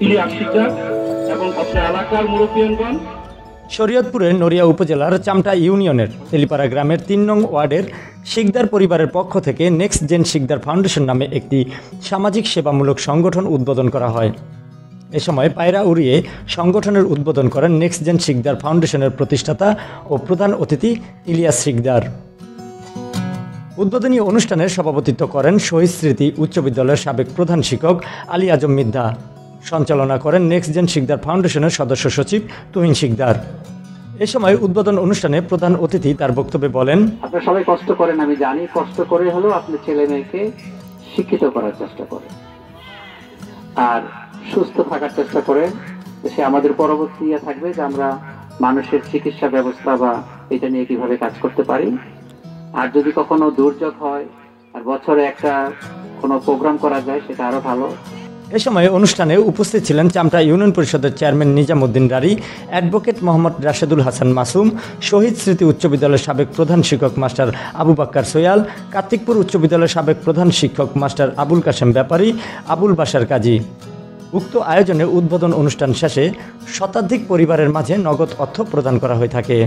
ইলিয়াস শিকদার এবং অত্র এলাকার মুরব্বীগণ। শরীয়তপুরের নড়িয়া উপজেলার চামটা ইউনিয়নের তেলিপাড়া গ্রামের ৩ নং ওয়ার্ডের শিকদার পরিবারের পক্ষ থেকে নেক্সট জেন শিকদার ফাউন্ডেশন নামে একটি সামাজিক সেবামূলক সংগঠন উদ্বোধন করা হয়। এ সময় পায়রা উড়িয়ে সংগঠনের উদ্বোধন করেন নেক্সট জেন শিকদার ফাউন্ডেশনের প্রতিষ্ঠাতা ও প্রধান অতিথি ইলিয়াস শিকদার। উদ্বোধনী অনুষ্ঠানের সভাপতিত্ব করেন শহীদ স্মৃতি উচ্চ বিদ্যালয়ের সাবেক প্রধান শিক্ষক আলী আজম মিদ্দা। সঞ্চালনা করেন নেক্সট জেন শিকদার ফাউন্ডেশনের সদস্য সচিব তুহিন শিকদার। এ সময় উদ্বোধন অনুষ্ঠানে প্রধান অতিথি তার বক্তব্যে বলেন, আপনারা সবাই কষ্ট করেন, আমি জানি, কষ্ট করে হলেও আপনি ছেলে মেয়েকে শিক্ষিত করার চেষ্টা করেন আর সুস্থ থাকার চেষ্টা করেন। সে আমাদের পরবর্তী থাকবে যে আমরা মানুষের চিকিৎসা ব্যবস্থা বা এটা নিয়ে কিভাবে কাজ করতে পারি। আর যদি কখনো দুর্যোগ হয় আর বছরে একটা কোনো প্রোগ্রাম করা যায় সেটা আরো ভালো। এ সময় অনুষ্ঠানে উপস্থিত ছিলেন চামটা ইউনিয়ন পরিষদের চেয়ারম্যান নিজামুদ্দিন রারি, অ্যাডভোকেট মোহাম্মদ রাশেদুল হাসান মাসুম, শহীদ স্মৃতি উচ্চ বিদ্যালয়ের সাবেক প্রধান শিক্ষক মাস্টার আবু বাক্কার সোয়াল, কার্তিকপুর উচ্চ বিদ্যালয়ের সাবেক প্রধান শিক্ষক মাস্টার আবুল কাশেম ব্যাপারী, আবুল বাশার কাজী। উক্ত আয়োজনে উদ্বোধন অনুষ্ঠান শেষে শতাধিক পরিবারের মাঝে নগদ অর্থ প্রদান করা হয়ে থাকে।